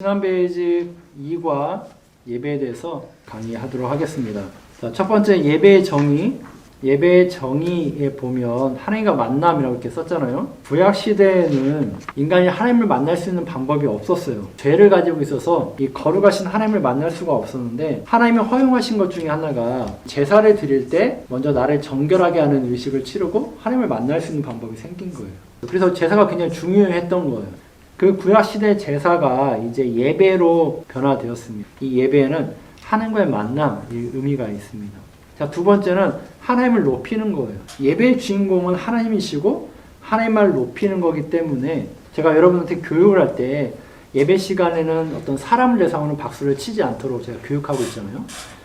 지난 페이지 2과 예배에 대해서 강의하도록 하겠습니다. 자, 첫 번째 예배의 정의. 예배의 정의에 보면 하나님과 만남이라고 이렇게 썼잖아요. 구약 시대에는 인간이 하나님을 만날 수 있는 방법이 없었어요. 죄를 가지고 있어서 이 거룩하신 하나님을 만날 수가 없었는데, 하나님이 허용하신 것 중에 하나가 제사를 드릴 때 먼저 나를 정결하게 하는 의식을 치르고 하나님을 만날 수 있는 방법이 생긴 거예요. 그래서 제사가 굉장히 중요했던 거예요. 그 구약시대 제사가 이제 예배로 변화되었습니다. 이 예배에는 하나님과의 만남, 이 의미가 있습니다. 자, 두 번째는 하나님을 높이는 거예요. 예배의 주인공은 하나님이시고 하나님을 높이는 거기 때문에 제가 여러분한테 교육을 할 때 예배 시간에는 어떤 사람을 대상으로 박수를 치지 않도록 제가 교육하고 있잖아요.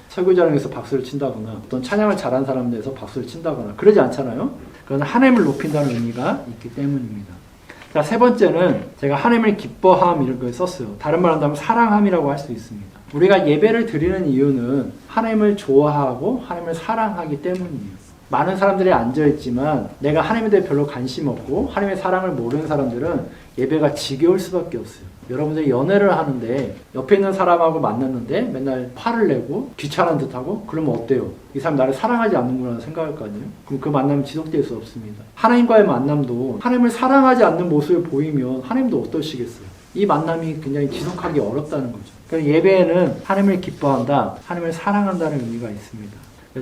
설교자를 위해서 박수를 친다거나 어떤 찬양을 잘하는 사람에 대해서 박수를 친다거나 그러지 않잖아요. 그건 하나님을 높인다는 의미가 있기 때문입니다. 자, 세 번째는 제가 하나님을 기뻐함 이런 걸 썼어요. 다른 말 한다면 사랑함이라고 할 수 있습니다. 우리가 예배를 드리는 이유는 하나님을 좋아하고 하나님을 사랑하기 때문이에요. 많은 사람들이 앉아있지만 내가 하나님에 대해 별로 관심 없고 하나님의 사랑을 모르는 사람들은 예배가 지겨울 수밖에 없어요. 여러분들이 연애를 하는데 옆에 있는 사람하고 만났는데 맨날 화를 내고 귀찮은 듯하고 그러면 어때요? 이 사람 나를 사랑하지 않는구나 생각할 거 아니에요? 그럼 그 만남은 지속될 수 없습니다. 하나님과의 만남도 하나님을 사랑하지 않는 모습을 보이면 하나님도 어떠시겠어요? 이 만남이 굉장히 지속하기 어렵다는 거죠. 그래서 예배에는 하나님을 기뻐한다, 하나님을 사랑한다는 의미가 있습니다.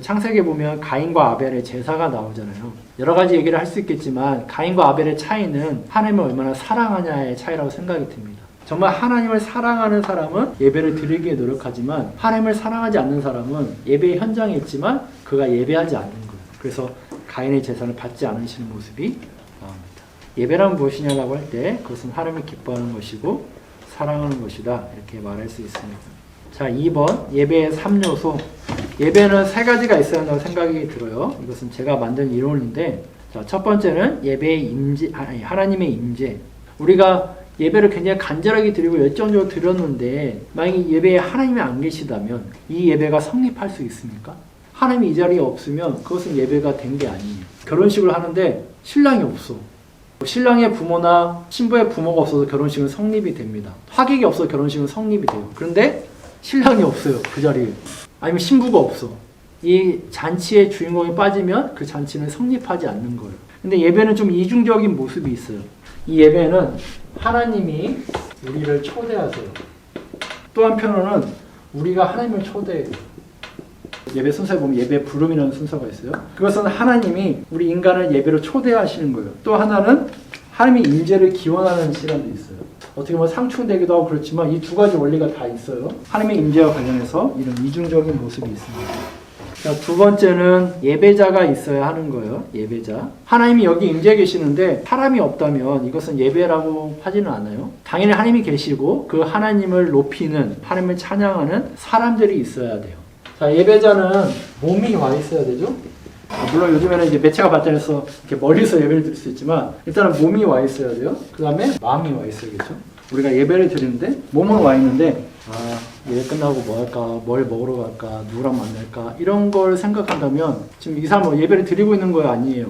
창세기에 보면 가인과 아벨의 제사가 나오잖아요. 여러 가지 얘기를 할 수 있겠지만 가인과 아벨의 차이는 하나님을 얼마나 사랑하냐의 차이라고 생각이 듭니다. 정말 하나님을 사랑하는 사람은 예배를 드리기에 노력하지만 하나님을 사랑하지 않는 사람은 예배 현장에 있지만 그가 예배하지 않는 거예요. 그래서 가인의 제사를 받지 않으시는 모습이 나옵니다. 예배란 무엇이냐라고 할 때 그것은 하나님을 기뻐하는 것이고 사랑하는 것이다, 이렇게 말할 수 있습니다. 자, 2번 예배의 3요소. 예배는 세 가지가 있어야 한다고 생각이 들어요. 이것은 제가 만든 이론인데, 자, 첫 번째는 예배의 임재, 하나님의 임재. 우리가 예배를 굉장히 간절하게 드리고 열정적으로 드렸는데 만약에 예배에 하나님이 안 계시다면 이 예배가 성립할 수 있습니까? 하나님이 이 자리에 없으면 그것은 예배가 된 게 아니에요. 결혼식을 하는데 신랑이 없어. 신랑의 부모나 신부의 부모가 없어서 결혼식은 성립이 됩니다. 하객이 없어서 결혼식은 성립이 돼요. 그런데 신랑이 없어요, 그 자리에. 아니면 신부가 없어. 이 잔치의 주인공이 빠지면 그 잔치는 성립하지 않는 거예요. 근데 예배는 좀 이중적인 모습이 있어요. 이 예배는 하나님이 우리를 초대하세요. 또 한편으로는 우리가 하나님을 초대해요. 예배 순서에 보면 예배 부름이라는 순서가 있어요. 그것은 하나님이 우리 인간을 예배로 초대하시는 거예요. 또 하나는 하나님의 임재를 기원하는 시간도 있어요. 어떻게 보면 상충되기도 하고 그렇지만 이 두 가지 원리가 다 있어요. 하나님의 임재와 관련해서 이런 이중적인 모습이 있습니다. 자, 두 번째는 예배자가 있어야 하는 거예요. 예배자. 하나님이 여기 임재해 계시는데 사람이 없다면 이것은 예배라고 하지는 않아요. 당연히 하나님이 계시고 그 하나님을 높이는, 하나님을 찬양하는 사람들이 있어야 돼요. 자, 예배자는 몸이 와 있어야 되죠. 물론 요즘에는 이제 매체가 발달해서 이렇게 멀리서 예배를 드릴 수 있지만 일단은 몸이 와 있어야 돼요. 그 다음에 마음이 와 있어야겠죠. 우리가 예배를 드리는데 몸은 와 있는데 예배 끝나고 뭐 할까, 뭘 먹으러 갈까, 누구랑 만날까 이런 걸 생각한다면 지금 이 사람은 예배를 드리고 있는 거 아니에요.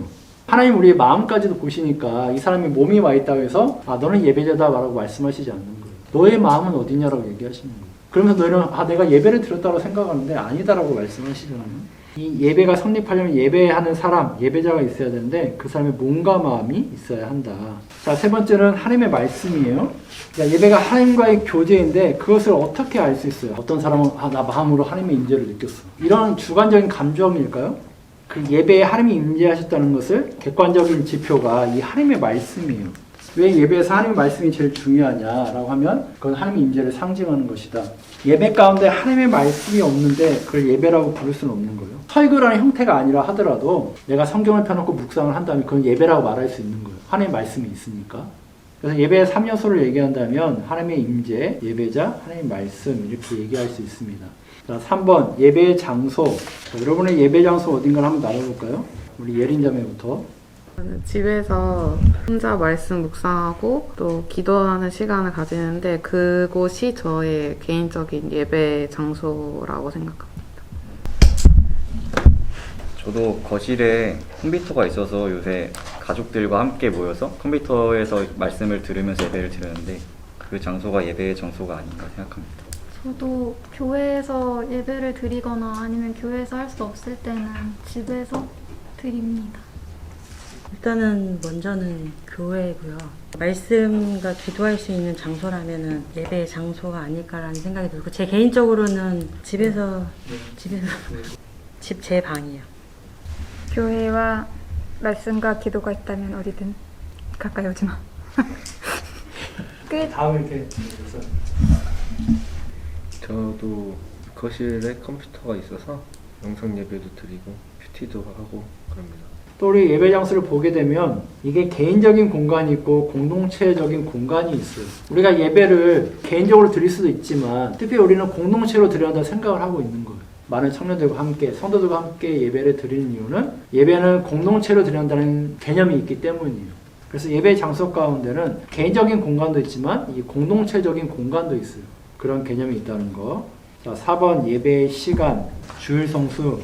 하나님 우리의 마음까지도 보시니까 이 사람이 몸이 와 있다고 해서 너는 예배자다 라고 말씀하시지 않는 거예요. 너의 마음은 어디냐라고 얘기하시는 거예요. 그러면서 너희는 내가 예배를 드렸다고 생각하는데 아니다라고 말씀하시잖아요. 이 예배가 성립하려면 예배하는 사람, 예배자가 있어야 되는데 그 사람의 몸과 마음이 있어야 한다. 자, 세 번째는 하나님의 말씀이에요. 그러니까 예배가 하나님과의 교제인데 그것을 어떻게 알 수 있어요? 어떤 사람은 나 마음으로 하나님의 임재를 느꼈어. 이런 주관적인 감정일까요? 그 예배에 하나님이 임재하셨다는 것을 객관적인 지표가 이 하나님의 말씀이에요. 왜 예배에서 하나님의 말씀이 제일 중요하냐라고 하면 그건 하나님의 임재를 상징하는 것이다. 예배 가운데 하나님의 말씀이 없는데 그걸 예배라고 부를 수는 없는 거예요. 설교라는 형태가 아니라 하더라도 내가 성경을 펴놓고 묵상을 한다면 그건 예배라고 말할 수 있는 거예요. 하나님의 말씀이 있으니까. 그래서 예배의 3요소를 얘기한다면 하나님의 임재, 예배자, 하나님의 말씀 이렇게 얘기할 수 있습니다. 자, 3번 예배의 장소. 자, 여러분의 예배 장소 어딘가 한번 나눠볼까요? 우리 예린 자매부터. 저는 집에서 혼자 말씀 묵상하고 또 기도하는 시간을 가지는데 그곳이 저의 개인적인 예배 장소라고 생각합니다. 저도 거실에 컴퓨터가 있어서 요새 가족들과 함께 모여서 컴퓨터에서 말씀을 들으면서 예배를 드렸는데 그 장소가 예배의 장소가 아닌가 생각합니다. 저도 교회에서 예배를 드리거나 아니면 교회에서 할 수 없을 때는 집에서 드립니다. 일단은 먼저는 교회고요. 말씀과 기도할 수 있는 장소라면은 예배의 장소가 아닐까라는 생각이 들고 제 개인적으로는 집에서 집 제 방이요. 교회와 말씀과 기도가 있다면 어디든 가까이 오지 마. 끝. 다음 이렇게 해서 저도 거실에 컴퓨터가 있어서 영상 예배도 드리고 큐티도 하고 그럽니다. 또 우리 예배 장소를 보게 되면 이게 개인적인 공간이 있고 공동체적인 공간이 있어요. 우리가 예배를 개인적으로 드릴 수도 있지만 특히 우리는 공동체로 드려야 한다고 생각을 하고 있는 거예요. 많은 청년들과 함께 성도들과 함께 예배를 드리는 이유는 예배는 공동체로 드려야 한다는 개념이 있기 때문이에요. 그래서 예배 장소 가운데는 개인적인 공간도 있지만 이 공동체적인 공간도 있어요. 그런 개념이 있다는 거. 자, 4번 예배의 시간, 주일 성수.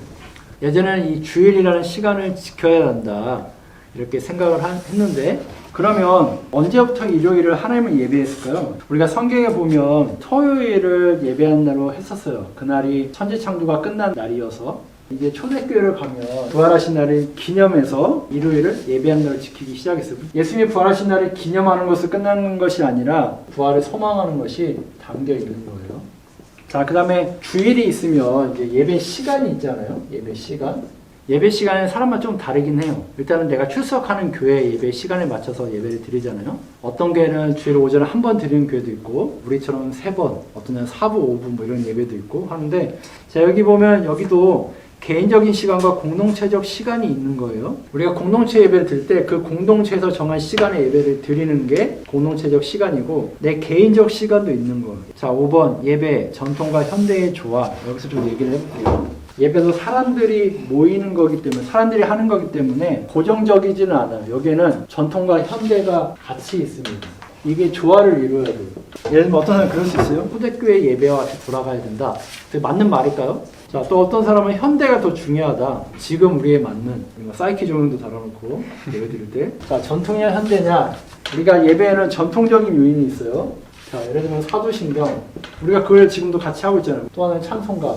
예전에는 이 주일이라는 시간을 지켜야 한다 이렇게 생각을 했는데 그러면 언제부터 일요일을 하나님을 예배했을까요? 우리가 성경에 보면 토요일을 예배한다고 했었어요. 그날이 천지창조가 끝난 날이어서 이제 초대교회를 가면 부활하신 날을 기념해서 일요일을 예배하는 날을 지키기 시작했어요. 예수님이 부활하신 날을 기념하는 것을 끝나는 것이 아니라 부활을 소망하는 것이 담겨 있는 거예요. 자, 그 다음에 주일이 있으면 이제 예배 시간이 있잖아요. 예배 시간. 예배 시간은 사람마다 좀 다르긴 해요. 일단은 내가 출석하는 교회 예배 시간에 맞춰서 예배를 드리잖아요. 어떤 교회는 주일 오전에 한 번 드리는 교회도 있고 우리처럼 3번, 어떤 데는 4부, 5부 뭐 이런 예배도 있고 하는데 자, 여기 보면 여기도 개인적인 시간과 공동체적 시간이 있는 거예요. 우리가 공동체 예배를 드릴 때 그 공동체에서 정한 시간에 예배를 드리는 게 공동체적 시간이고 내 개인적 시간도 있는 거예요. 자, 5번 예배, 전통과 현대의 조화. 여기서 좀 얘기를 해볼게요. 예배도 사람들이 모이는 거기 때문에 사람들이 하는 거기 때문에 고정적이지는 않아요. 여기에는 전통과 현대가 같이 있습니다. 이게 조화를 이루어야 돼요. 예를 들면 어떤 사람은 그럴 수 있어요. 후대교회 예배와 같이 돌아가야 된다. 맞는 말일까요? 자, 또 어떤 사람은 현대가 더 중요하다. 지금 우리에 맞는 사이키 조명도 달아놓고 예배 드릴 때. 자, 전통이냐 현대냐. 우리가 예배에는 전통적인 요인이 있어요. 자, 예를 들면 사도신경. 우리가 그걸 지금도 같이 하고 있잖아요. 또 하나는 찬송가.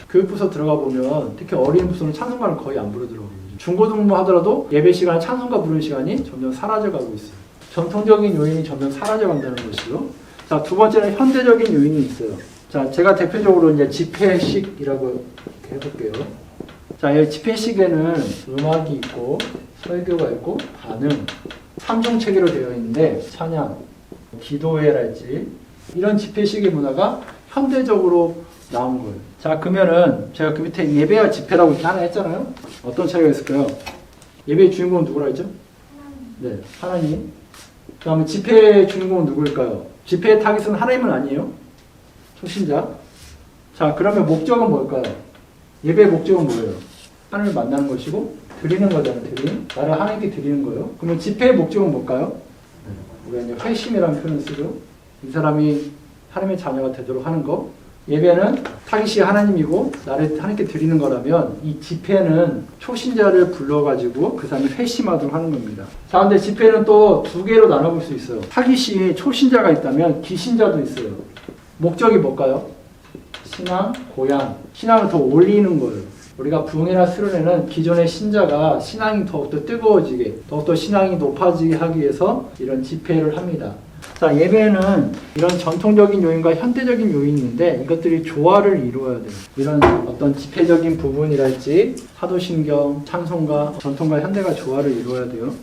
교육부서 들어가 보면 특히 어린 부서는 찬송가를 거의 안 부르더라고요. 중고등부 하더라도 예배 시간에 찬송가 부르는 시간이 점점 사라져가고 있어요. 전통적인 요인이 점점 사라져간다는 것이요. 자, 두 번째는 현대적인 요인이 있어요. 자, 제가 대표적으로 이제 집회식이라고 해볼게요. 자, 이 집회식에는 음악이 있고 설교가 있고 반응, 3종 체계로 되어 있는데 찬양, 기도회랄지 이런 집회식의 문화가 현대적으로 나온 거예요. 자, 그러면은 제가 그 밑에 예배와 집회라고 이렇게 하나 했잖아요. 어떤 차이가 있을까요? 예배의 주인공은 누구라 했죠? 네, 하나님. 그 다음에 집회의 주인공은 누구일까요? 집회의 타깃은 하나님은 아니에요? 초신자. 자, 그러면 목적은 뭘까요? 예배의 목적은 뭐예요? 하나님을 만나는 것이고 드리는 거잖아요. 나를 하나님께 드리는 거예요. 그러면 집회의 목적은 뭘까요? 우리가 이제 회심이라는 표현을 쓰죠. 이 사람이 하나님의 자녀가 되도록 하는 거. 예배는 타깃이 하나님이고 나를 하나님께 드리는 거라면 이 집회는 초신자를 불러가지고 그 사람이 회심하도록 하는 겁니다. 자, 근데 집회는 또 두 개로 나눠볼 수 있어요. 타깃이 초신자가 있다면 기신자도 있어요. 목적이 뭘까요? 신앙, 고양. 신앙을 더 올리는 거예요. 우리가 부흥회나 수련회는 기존의 신자가 신앙이 더욱더 뜨거워지게, 더욱더 신앙이 높아지게 하기 위해서 이런 집회를 합니다. 자, 예배는 이런 전통적인 요인과 현대적인 요인이 있는데 이것들이 조화를 이루어야 돼요. 이런 어떤 집회적인 부분이랄지 사도신경, 찬송가, 전통과 현대가 조화를 이루어야 돼요.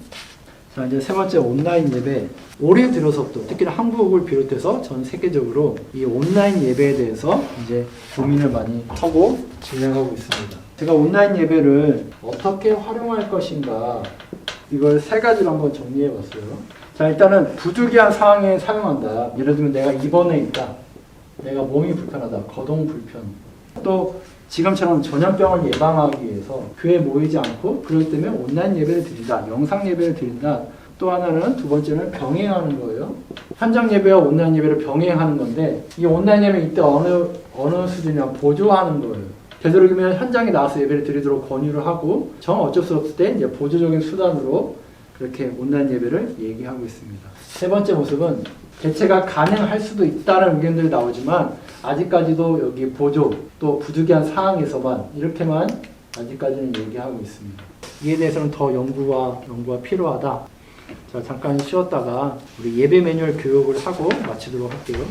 자, 이제 세 번째 온라인 예배. 올해 들어서부터 특히나 한국을 비롯해서 전 세계적으로 이 온라인 예배에 대해서 이제 고민을 많이 하고 진행하고 있습니다. 제가 온라인 예배를 어떻게 활용할 것인가 이걸 세 가지로 한번 정리해 봤어요. 자, 일단은 부득이한 상황에 사용한다. 예를 들면 내가 입원해 있다. 내가 몸이 불편하다. 거동 불편. 또 지금처럼 전염병을 예방하기 위해서 교회에 모이지 않고 그렇기 때문에 온라인 예배를 드린다. 영상 예배를 드린다. 또 하나는 두 번째는 병행하는 거예요. 현장 예배와 온라인 예배를 병행하는 건데 이 온라인 예배 이때 어느 수준이냐 보조하는 거예요. 되도록이면 현장에 나와서 예배를 드리도록 권유를 하고 정 어쩔 수 없을 때 이제 보조적인 수단으로 그렇게 온라인 예배를 얘기하고 있습니다. 세 번째 모습은 개최가 가능할 수도 있다는 의견들이 나오지만 아직까지도 여기 보조 또 부득이한 상황에서만 이렇게만 아직까지는 얘기하고 있습니다. 이에 대해서는 더 연구가 필요하다. 자, 잠깐 쉬었다가 우리 예배 매뉴얼 교육을 하고 마치도록 할게요.